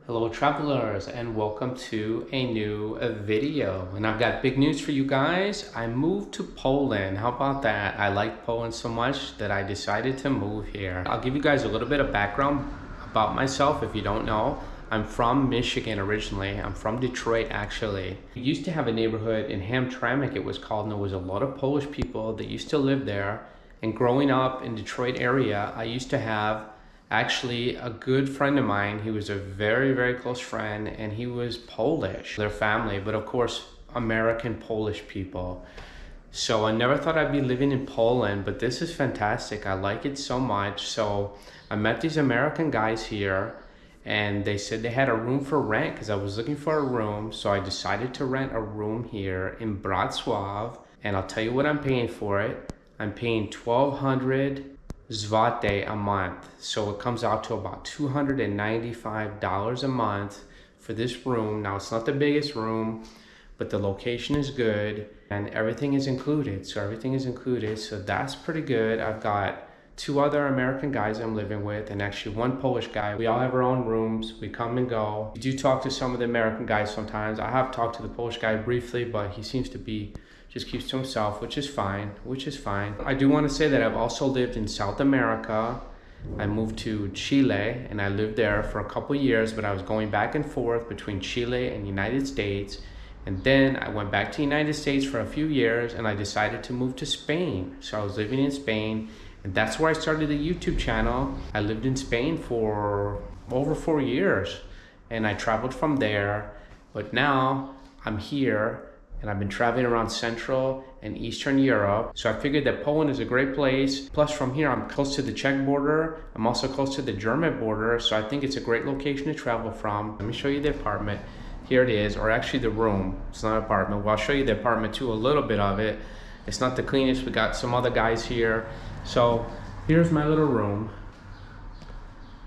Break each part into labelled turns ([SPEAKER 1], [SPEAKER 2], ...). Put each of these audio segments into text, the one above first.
[SPEAKER 1] Hello travelers, and welcome to a new video. And I've got big news for you guys. I moved to Poland. How about that? I like Poland so much that I decided to move here. I'll give you guys a little bit of background about myself if you don't know. I'm from Michigan originally. I'm from Detroit actually. We used to have a neighborhood in Hamtramck it was called, and there was a lot of Polish people that used to live there. And growing up in Detroit area, I used to have actually a good friend of mine. He was a very close friend, and he was Polish, their family, but of course American Polish people. So I never thought I'd be living in Poland, but this is fantastic. I like it so much. So I met these American guys here, and they said they had a room for rent because I was looking for a room. So I decided to rent a room here in Wroclaw, and I'll tell you what I'm paying for it. I'm paying 1,200 zloty a month, so it comes out to about $295 a month for this room. Now it's not the biggest room, but the location is good and everything is included. So that's pretty good. I've got two other American guys I'm living with, and actually one Polish guy. We all have our own rooms. We come and go. We do talk to some of the American guys sometimes. I have talked to the Polish guy briefly, but he seems to be just keeps to himself, which is fine. I do want to say that I've also lived in South America. I moved to Chile and I lived there for a couple years, but I was going back and forth between Chile and United States. And then I went back to United States for a few years and I decided to move to Spain. So I was living in Spain, and that's where I started the YouTube channel. I lived in Spain for over 4 years and I traveled from there, but now I'm here and I've been traveling around Central and Eastern Europe. So I figured that Poland is a great place. Plus from here, I'm close to the Czech border. I'm also close to the German border. So I think it's a great location to travel from. Let me show you the apartment. Here it is, or actually the room. It's not an apartment. Well, I'll show you the apartment too, a little bit of it. It's not the cleanest. We got some other guys here. So here's my little room.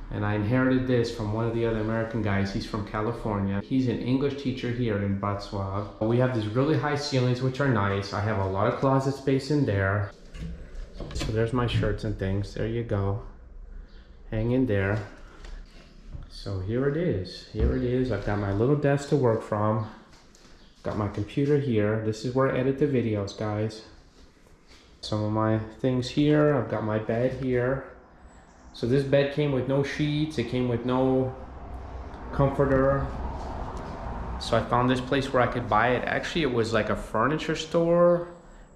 [SPEAKER 1] And I inherited this from one of the other American guys. He's from California. He's an English teacher here in Wrocław. We have these really high ceilings, which are nice. I have a lot of closet space in there. So there's my shirts and things. There you go. Hang in there. So here it is. I've got my little desk to work from. Got my computer here. This is where I edit the videos, guys. Some of my things here. I've got my bed here. So this bed came with no sheets, it came with no comforter. So I found this place where I could buy it. Actually, it was like a furniture store,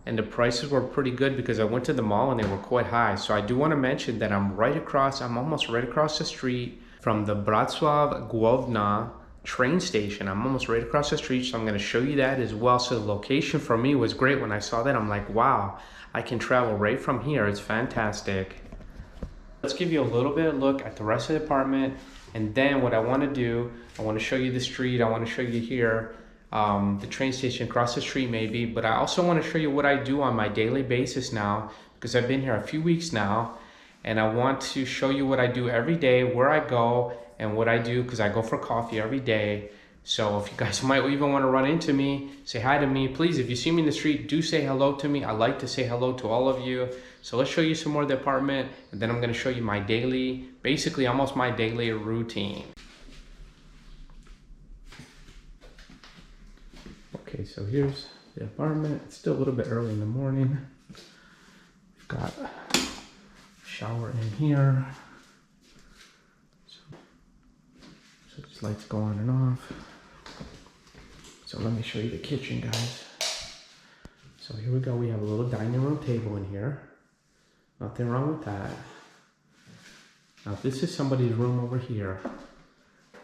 [SPEAKER 1] and the prices were pretty good because I went to the mall and they were quite high. So I do want to mention that I'm almost right across the street from the Wrocław Główna train station. I'm almost right across the street, so I'm going to show you that as well. So the location for me was great. When I saw that, I'm like, wow, I can travel right from here. It's fantastic. Let's give you a little bit of a look at the rest of the apartment, and then what I want to do, I want to show you the street. I want to show you here the train station across the street maybe, but I also want to show you what I do on my daily basis now, because I've been here a few weeks now, and I want to show you what I do every day, where I go and what I do, because I go for coffee every day. So if you guys might even want to run into me, say hi to me, please. If you see me in the street, do say hello to me. I like to say hello to all of you. So let's show you some more of the apartment, and then I'm going to show you my daily, basically almost my daily routine. Okay, so here's the apartment. It's still a little bit early in the morning. We've got a shower in here. So just lights go on and off. So let me show you the kitchen, guys. So here we go. We have a little dining room table in here. Nothing wrong with that. Now this is somebody's room over here.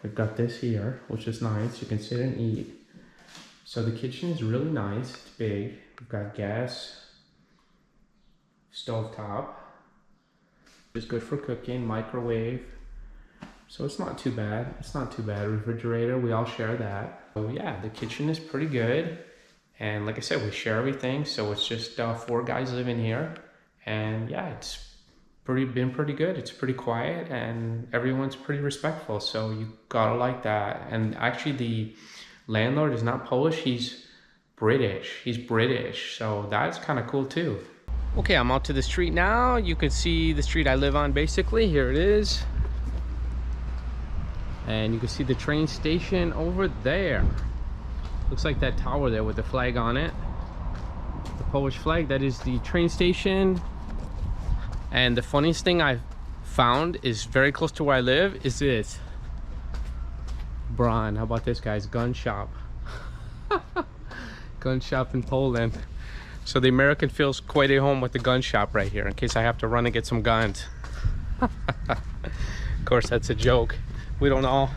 [SPEAKER 1] We've got this here, which is nice. You can sit and eat. So the kitchen is really nice. It's big. We've got gas, stovetop. It's good for cooking, microwave. So it's not too bad. Refrigerator, we all share that. So yeah, the kitchen is pretty good. And like I said, we share everything. So it's just 4 guys living here. And yeah, it's been pretty good. It's pretty quiet and everyone's pretty respectful. So you gotta like that. And actually the landlord is not Polish, he's British. So that's kind of cool too. Okay, I'm out to the street now. You can see the street I live on basically. Here it is. And you can see the train station over there. Looks like that tower there with the flag on it. The Polish flag, that is the train station. And the funniest thing I've found is very close to where I live is this. Bron, how about this, guys? Gun shop. Gun shop in Poland. So the American feels quite at home with the gun shop right here in case I have to run and get some guns. Of course, that's a joke. We don't all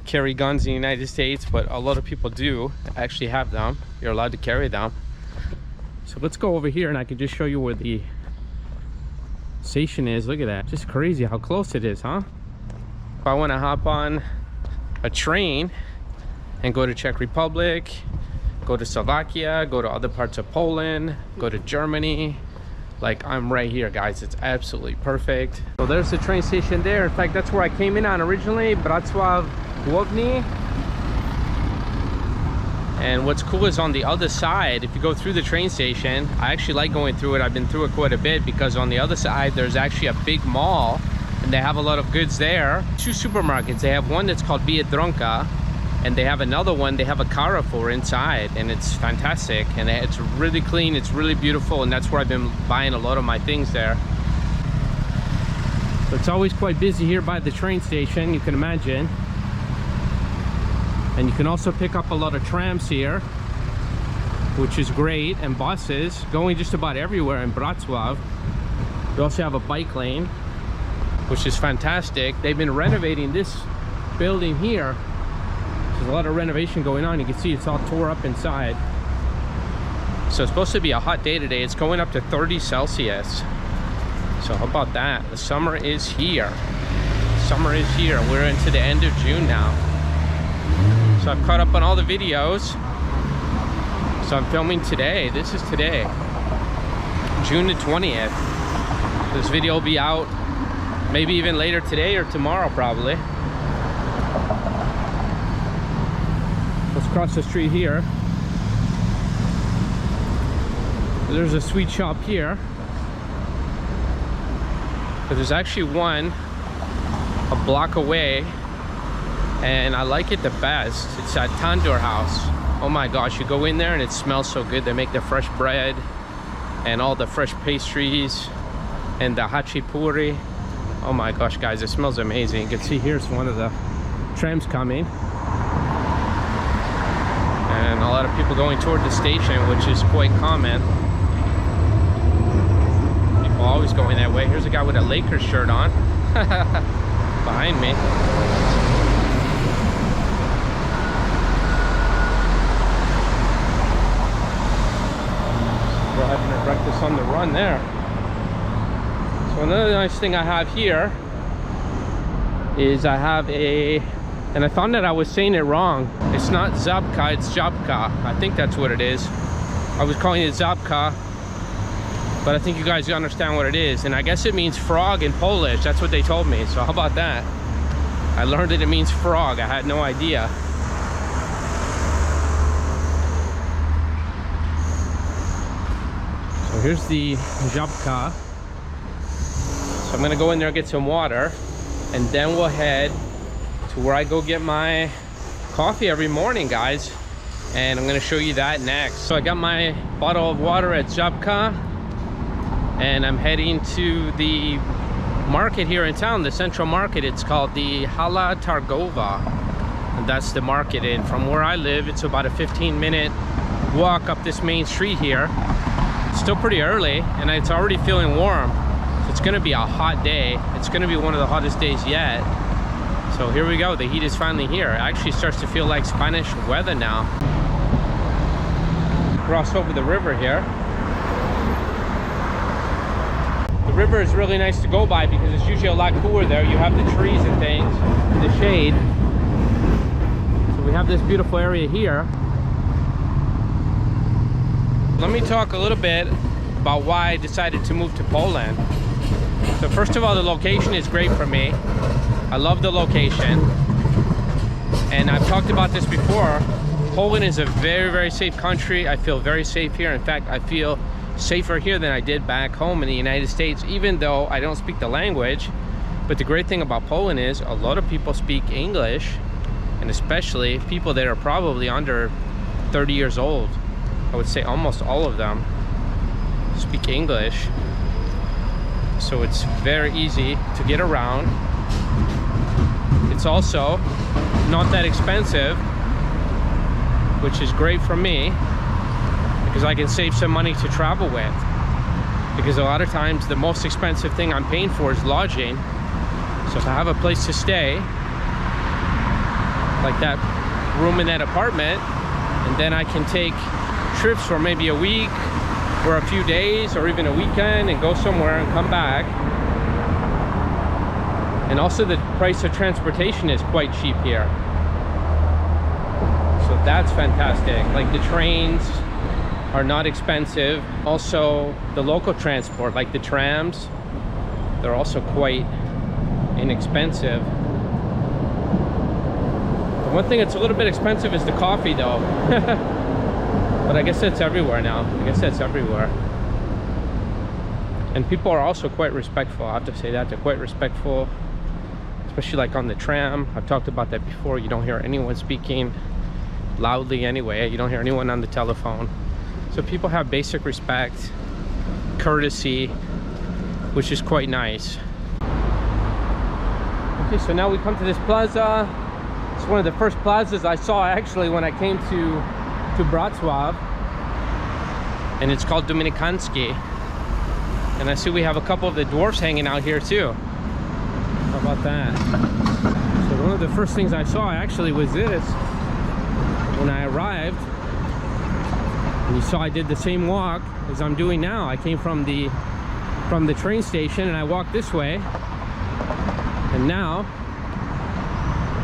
[SPEAKER 1] carry guns in the United States, but a lot of people do actually have them. You're allowed to carry them. So let's go over here and I can just show you where the station is. Look at that. Just crazy how close it is, huh? If I want to hop on a train and go to Czech Republic, go to Slovakia, go to other parts of Poland, go to Germany, like I'm right here, guys. It's absolutely perfect. So there's the train station there. In fact, that's where I came in on originally, Wrocław Główny. And what's cool is on the other side, if you go through the train station, I actually like going through it. I've been through it quite a bit because on the other side there's actually a big mall and they have a lot of goods there. Two supermarkets. They have one that's called Biedronka, and they have another one, they have a Carrefour inside, and it's fantastic, and it's really clean, it's really beautiful, and that's where I've been buying a lot of my things there. So it's always quite busy here by the train station, you can imagine. And you can also pick up a lot of trams here, which is great, and buses going just about everywhere in Wrocław. We also have a bike lane, which is fantastic. They've been renovating this building here. There's a lot of renovation going on. You can see it's all tore up inside. So it's supposed to be a hot day today. It's going up to 30 Celsius. So how about that? The summer is here. Summer is here. We're into the end of June now. So I've caught up on all the videos. So I'm filming today. This is today, June the 20th. This video will be out maybe even later today or tomorrow probably. Let's cross the street here. There's a sweet shop here. But there's actually one a block away, and I like it the best. It's at Tandoor House. Oh my gosh, you go in there and it smells so good. They make the fresh bread and all the fresh pastries and the hachipuri. Oh my gosh, guys, it smells amazing. You can see here's one of the trams coming. And a lot of people going toward the station, which is quite common. People always going that way. Here's a guy with a Lakers shirt on behind me. We're having a breakfast on the run there. So another nice thing I have here is I have a, and I found that I was saying it wrong. It's not Zabka, it's Jabka. I think that's what it is. I was calling it Zabka, but I think you guys understand what it is. And I guess it means frog in Polish. That's what they told me. So how about that? I learned that it means frog. I had no idea. So here's the Jabka. So I'm gonna go in there and get some water, and then we'll head to where I go get my coffee every morning, guys. And I'm gonna show you that next. So I got my bottle of water at Jabka, and I'm heading to the market here in town, the central market. It's called the Hala Targowa, and that's the market. And from where I live, it's about a 15-minute walk up this main street here. It's still pretty early, and it's already feeling warm. So it's gonna be a hot day. It's gonna be one of the hottest days yet. So here we go, the heat is finally here. It actually starts to feel like Spanish weather now. Cross over the river here. The river is really nice to go by because it's usually a lot cooler there. You have the trees and things, the shade. So we have this beautiful area here. Let me talk a little bit about why I decided to move to Poland. So first of all, the location is great for me. I love the location. And I've talked about this before. Poland is a very, very safe country. I feel very safe here. In fact, I feel safer here than I did back home in the United States, even though I don't speak the language. But the great thing about Poland is a lot of people speak English, and especially people that are probably under 30 years old. I would say almost all of them speak English. So it's very easy to get around. It's also not that expensive, which is great for me because I can save some money to travel with. Because a lot of times the most expensive thing I'm paying for is lodging. So if I have a place to stay, like that room in that apartment, and then I can take trips for maybe a week or a few days or even a weekend and go somewhere and come back. And also the price of transportation is quite cheap here. So that's fantastic. Like the trains are not expensive. Also the local transport, like the trams, they're also quite inexpensive. The one thing that's a little bit expensive is the coffee though. But I guess that's everywhere now. I guess that's everywhere. And people are also quite respectful. I have to say that, they're quite respectful, especially like on the tram. I've talked about that before. You don't hear anyone speaking loudly anyway. You don't hear anyone on the telephone. So people have basic respect, courtesy, which is quite nice. Okay, so now we come to this plaza. It's one of the first plazas I saw actually when I came to Wroclaw, and it's called Dominikański. And I see we have a couple of the dwarfs hanging out here too. How about that? So one of the first things I saw actually was this when I arrived. And you saw I did the same walk as I'm doing now. I came from the train station and I walked this way, and now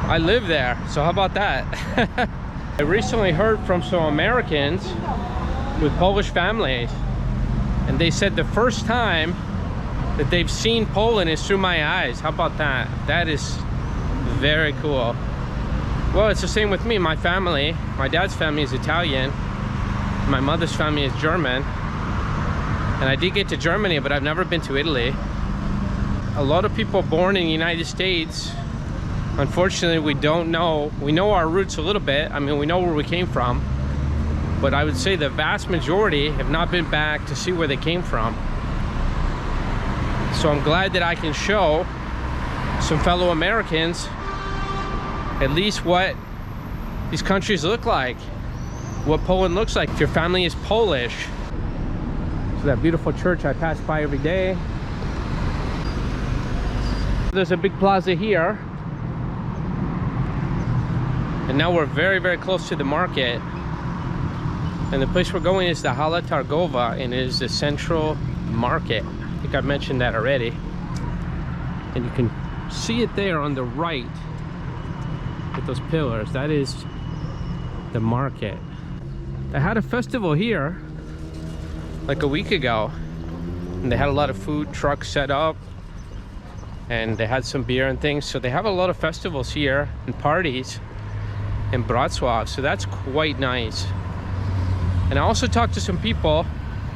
[SPEAKER 1] I live there. So how about that? I recently heard from some Americans with Polish families, and they said the first time that they've seen Poland is through my eyes. How about that? That is very cool. Well, it's the same with me. My family, my dad's family is Italian, my mother's family is German, and I did get to Germany, but I've never been to Italy. A lot of people born in the United States, unfortunately, we don't know. We know our roots a little bit. I mean, we know where we came from, but I would say the vast majority have not been back to see where they came from. So I'm glad that I can show some fellow Americans at least what these countries look like, what Poland looks like if your family is Polish. So that beautiful church I pass by every day. There's a big plaza here. And now we're very, very close to the market. And the place we're going is the Hala Targowa, and it is the central market. I think I mentioned that already. And you can see it there on the right with those pillars. That is the market. They had a festival here like a week ago, and they had a lot of food trucks set up, and they had some beer and things. So they have a lot of festivals here and parties in Wrocław, so that's quite nice. And I also talked to some people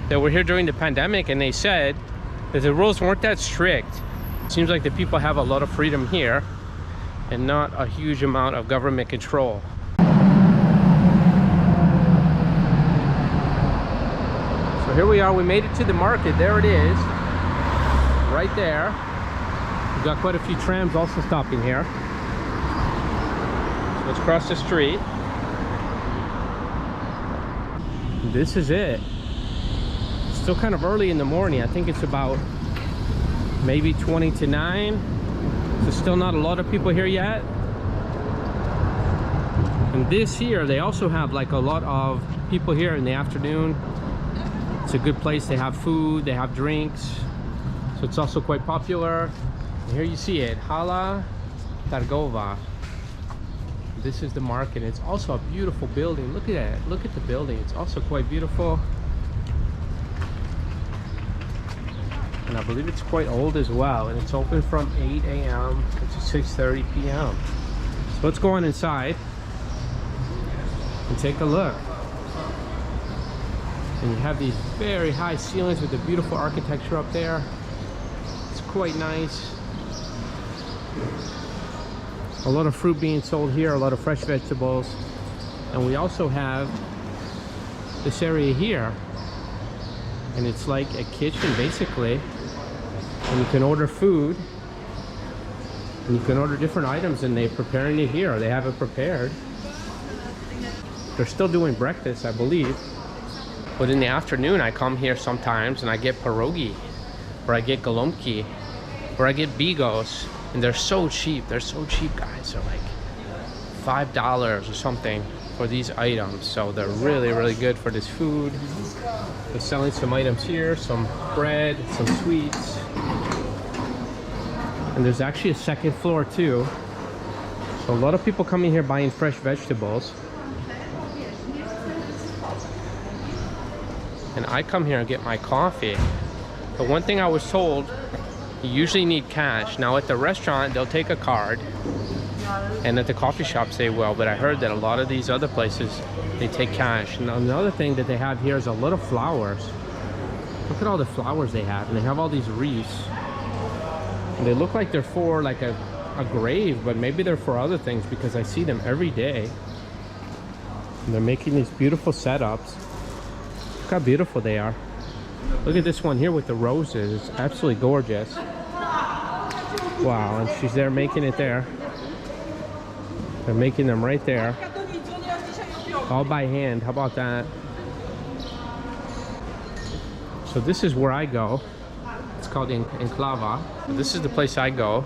[SPEAKER 1] that were here during the pandemic, and they said that the rules weren't that strict. It seems like the people have a lot of freedom here and not a huge amount of government control. So here we are, we made it to the market. There it is, right there. We've got quite a few trams also stopping here. So let's cross the street. This is it. It's still kind of early in the morning. I think it's about maybe 20 to 9. So still not a lot of people here yet. And this here, they also have like a lot of people here in the afternoon. It's a good place. They have food, they have drinks. So it's also quite popular. And here you see it, Hala Targowa. This is the market. It's also a beautiful building. Look at it. Look at the building. It's also quite beautiful. And I believe it's quite old as well. And it's open from 8 a.m. to 6:30 p.m. So let's go on inside and take a look. And you have these very high ceilings with the beautiful architecture up there. It's quite nice. A lot of fruit being sold here, a lot of fresh vegetables. And we also have this area here. And it's like a kitchen basically. And you can order food. And you can order different items and they're preparing it here. They have it prepared. They're still doing breakfast, I believe. But in the afternoon, I come here sometimes and I get pierogi, or I get golomki, or I get bigos. And they're so cheap. They're so cheap, guys. They're like $5 or something for these items. So they're really, really good for this food. They're selling some items here, some bread, some sweets. And there's actually a second floor too. So a lot of people coming here buying fresh vegetables. And I come here and get my coffee. But one thing I was told, you usually need cash. Now at the restaurant, they'll take a card. And at the coffee shops they will, but I heard that a lot of these other places, they take cash. And another thing that they have here is a lot of flowers. Look at all the flowers they have, and they have all these wreaths. And they look like they're for like a grave, but maybe they're for other things because I see them every day. And they're making these beautiful setups. Look how beautiful they are. Look at this one here with the roses. It's absolutely gorgeous. Wow, and she's there making it there. They're making them right there. All by hand. How about that? So this is where I go. It's called Enclava. This is the place I go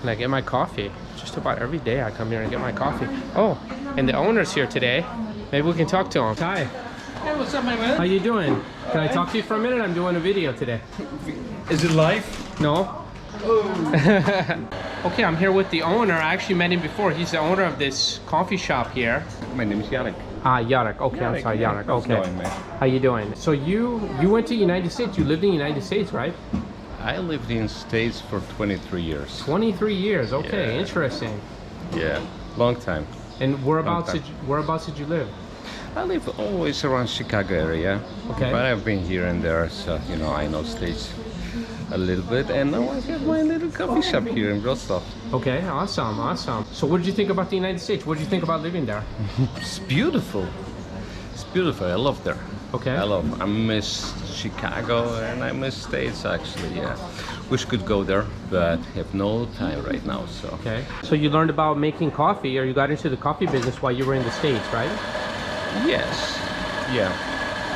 [SPEAKER 1] and I get my coffee. Just about every day I come here and get my coffee. Oh, and the owner's here today. Maybe we can talk to him. Hi.
[SPEAKER 2] Hey, what's up, my man?
[SPEAKER 1] How you doing? Can I talk to you for a minute? I'm doing a video today.
[SPEAKER 2] Is it live?
[SPEAKER 1] No.
[SPEAKER 2] Oh.
[SPEAKER 1] Okay, I'm here with the owner. I actually met him before. He's the owner of this coffee shop here.
[SPEAKER 2] My name is Jarek.
[SPEAKER 1] Ah, Jarek. Okay, I'm sorry, Jarek.
[SPEAKER 2] How's it
[SPEAKER 1] Okay.
[SPEAKER 2] going, man?
[SPEAKER 1] How you doing? So you went to the United States. You lived in the United States, right?
[SPEAKER 2] I lived in States for 23 years.
[SPEAKER 1] 23 years. Okay,
[SPEAKER 2] Yeah.
[SPEAKER 1] interesting.
[SPEAKER 2] Yeah, long time.
[SPEAKER 1] And whereabouts
[SPEAKER 2] Okay.
[SPEAKER 1] did you live?
[SPEAKER 2] I live always around Chicago area.
[SPEAKER 1] Okay.
[SPEAKER 2] But I've been here and there, so you know I know States a little bit. And now I have my little coffee shop here in Wroclaw.
[SPEAKER 1] Okay, awesome, awesome. So what did you think about the United States? What did you think about living there?
[SPEAKER 2] It's beautiful. It's beautiful. I love there.
[SPEAKER 1] Okay.
[SPEAKER 2] I miss Chicago and I miss States actually, yeah. Wish could go there, but have no time right now, so.
[SPEAKER 1] Okay. So you learned about making coffee, or you got into the coffee business while you were in the States, right?
[SPEAKER 2] Yes, yeah,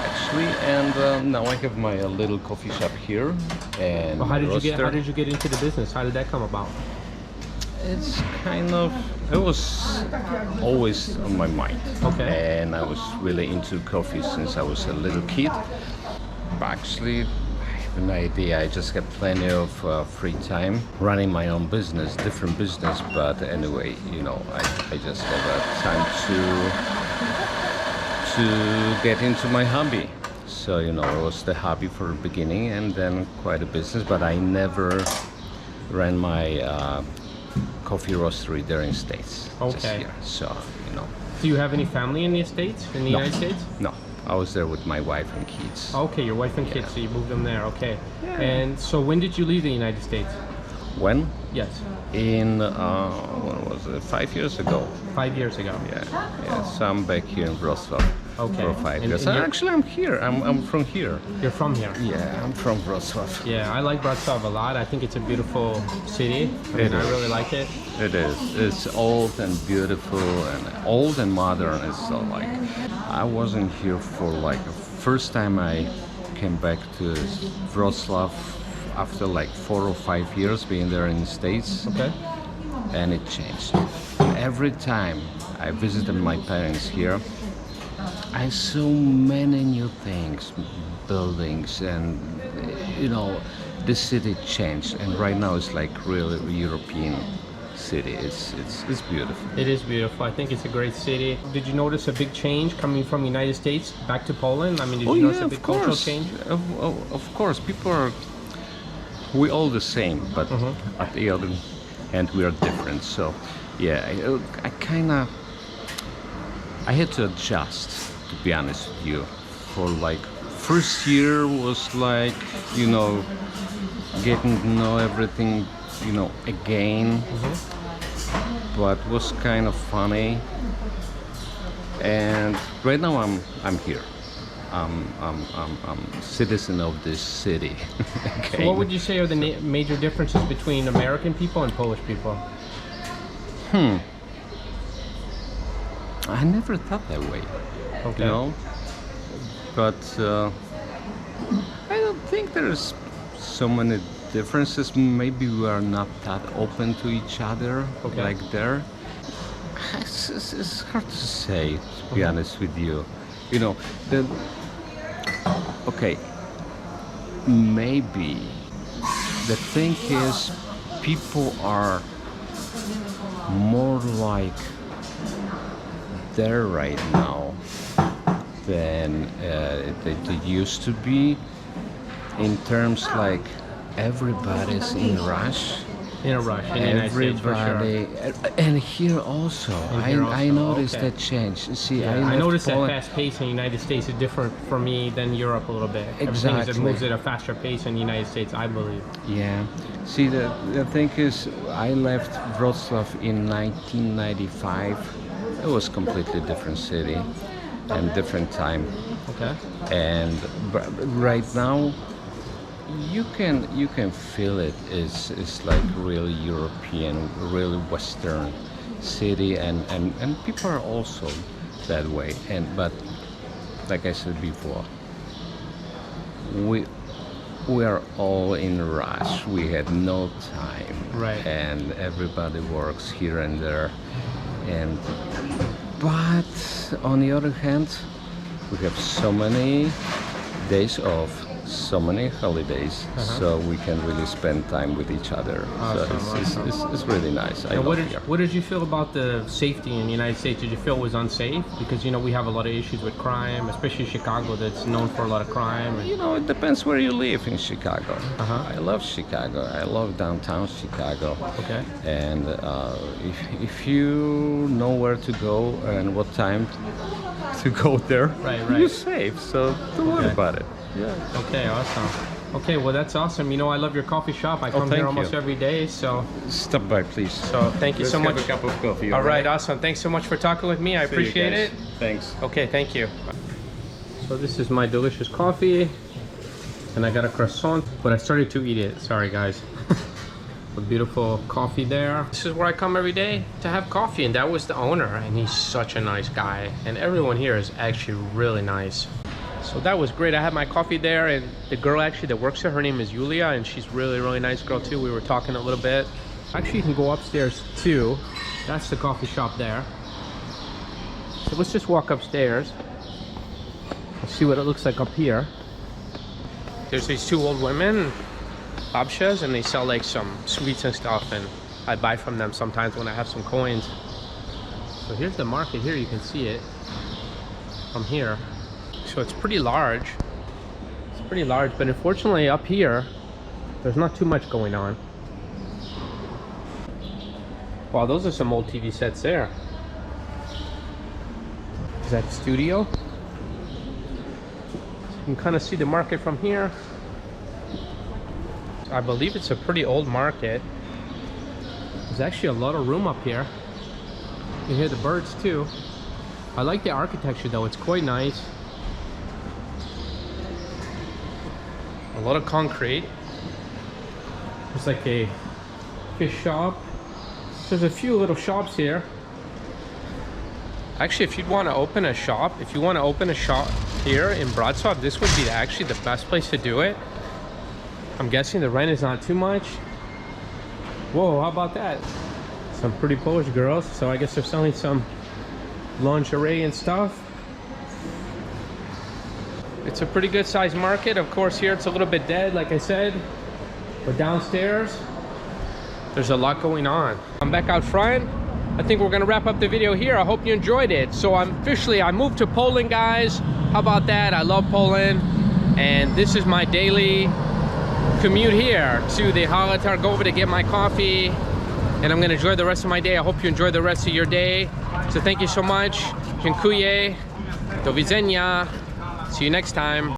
[SPEAKER 2] actually, and now I have my little coffee shop here, and
[SPEAKER 1] Well, how did
[SPEAKER 2] roaster.
[SPEAKER 1] you get into the business? How did that come about?
[SPEAKER 2] It's kind of, it was always on my mind.
[SPEAKER 1] Okay.
[SPEAKER 2] And I was really into coffee since I was a little kid. Actually, I have an idea. I just have plenty of free time running my own business, different business. But anyway, you know, I just have time to get into my hobby. So, you know, it was the hobby for the beginning and then quite a business. But I never ran my coffee roastery there in States. Just
[SPEAKER 1] Okay.
[SPEAKER 2] here. So, you know.
[SPEAKER 1] Do you have any family in the States, in the
[SPEAKER 2] No.
[SPEAKER 1] United States?
[SPEAKER 2] No, I was there with my wife and kids.
[SPEAKER 1] Okay, your wife and kids,
[SPEAKER 2] Yeah.
[SPEAKER 1] so you moved them there, okay.
[SPEAKER 2] Yeah.
[SPEAKER 1] And so when did you leave the United States?
[SPEAKER 2] When?
[SPEAKER 1] Yes,
[SPEAKER 2] In, when was it? 5 years ago.
[SPEAKER 1] 5 years ago.
[SPEAKER 2] Yeah. So I'm back here in Wroclaw
[SPEAKER 1] Okay.
[SPEAKER 2] for 5
[SPEAKER 1] And-
[SPEAKER 2] years.
[SPEAKER 1] and you're-
[SPEAKER 2] Actually, I'm here. I'm from here.
[SPEAKER 1] You're from here?
[SPEAKER 2] Yeah, I'm from Wroclaw.
[SPEAKER 1] Yeah, I like Wrocław a lot. I think it's a beautiful city.
[SPEAKER 2] It
[SPEAKER 1] I
[SPEAKER 2] is.
[SPEAKER 1] really like it.
[SPEAKER 2] It is. It's old and beautiful and old and modern. It's so like, I wasn't here for like the first time I came back to Wrocław after like 4 or 5 years being there in the States.
[SPEAKER 1] Okay.
[SPEAKER 2] And it changed. Every time I visited my parents here, I saw many new things, buildings, and you know, the city changed. And right now it's like really European city. It's beautiful.
[SPEAKER 1] It is beautiful. I think it's a great city. Did you notice a big change coming from the United States back to Poland? I mean, did you notice a big cultural change?
[SPEAKER 2] Of course, people are. We all the same, but at the other hand, we are different. So, yeah, I kind of. I had to adjust, to be honest with you. For like, first year was like, you know, getting to know everything again, but was kind of funny. And right now I'm here. I'm citizen of this city.
[SPEAKER 1] So what would you say are the major differences between American people and Polish people?
[SPEAKER 2] I never thought that way.
[SPEAKER 1] Okay.
[SPEAKER 2] But I don't think there's so many differences. Maybe we are not that open to each other like there. It's hard to say, to be honest with you. Maybe the thing is people are more like there right now than they used to be, in terms like everybody's in a rush.
[SPEAKER 1] In a rush in the United States, for sure.
[SPEAKER 2] And here also, I noticed that change. See,
[SPEAKER 1] I noticed that fast pace in the United States is different for me than Europe a little bit.
[SPEAKER 2] Exactly.
[SPEAKER 1] Everything moves at a faster pace in the United States, I believe.
[SPEAKER 2] Yeah. See, the thing is, I left Wroclaw in 1995. It was a completely different city and different time.
[SPEAKER 1] Okay.
[SPEAKER 2] And right now, you can feel it. It's like really European, really Western city, and people are also that way. But like I said before, we are all in a rush. We had no time,
[SPEAKER 1] right?
[SPEAKER 2] And everybody works here and there. But on the other hand, we have so many days off, so many holidays, so we can really spend time with each other.
[SPEAKER 1] Awesome,
[SPEAKER 2] So it's really nice.
[SPEAKER 1] What did you feel about the safety in the United States? Did you feel it was unsafe? Because we have a lot of issues with crime, especially Chicago, that's known for a lot of crime.
[SPEAKER 2] It depends where you live in Chicago. I love Chicago. I love downtown Chicago.
[SPEAKER 1] Okay.
[SPEAKER 2] And if you know where to go and what time to go there, you're safe. So don't worry about it. Yeah.
[SPEAKER 1] Okay, awesome. Okay, well that's awesome. I love your coffee shop. I come here almost every day, so
[SPEAKER 2] stop by, please.
[SPEAKER 1] So thank you so much.
[SPEAKER 2] Have a cup of coffee.
[SPEAKER 1] All right, awesome. Thanks so much for talking with me. I appreciate it.
[SPEAKER 2] Thanks.
[SPEAKER 1] Okay, thank you. So this is my delicious coffee, and I got a croissant, but I started to eat it. Sorry, guys. A beautiful coffee there. This is where I come every day to have coffee, and that was the owner, and he's such a nice guy, and everyone here is actually really nice. So that was great. I had my coffee there, and the girl actually that works there, her name is Julia, and she's really nice girl too. We were talking a little bit. Actually, you can go upstairs too. That's the coffee shop there. So let's just walk upstairs. Let's see what it looks like up here. There's these two old women, babshas, and they sell like some sweets and stuff, and I buy from them sometimes when I have some coins. So here's the market here. You can see it from here. So it's pretty large. It's pretty large, but unfortunately up here, there's not too much going on. Wow, those are some old TV sets there. Is that studio? You can kind of see the market from here. I believe it's a pretty old market. There's actually a lot of room up here. You can hear the birds too. I like the architecture though, it's quite nice. A lot of concrete. There's like a fish shop. There's a few little shops here. Actually, if you'd want to open a shop, here in Wrocław, this would be actually the best place to do it. I'm guessing the rent is not too much. Whoa, how about that? Some pretty Polish girls. So I guess they're selling some lingerie and stuff. It's a pretty good sized market. Of course, here it's a little bit dead, like I said. But downstairs, there's a lot going on. I'm back out front. I think we're gonna wrap up the video here. I hope you enjoyed it. So I moved to Poland, guys. How about that? I love Poland. And this is my daily commute here to the Hala Targowa to get my coffee. And I'm gonna enjoy the rest of my day. I hope you enjoy the rest of your day. So thank you so much. Dziękuję. Do widzenia. See you next time.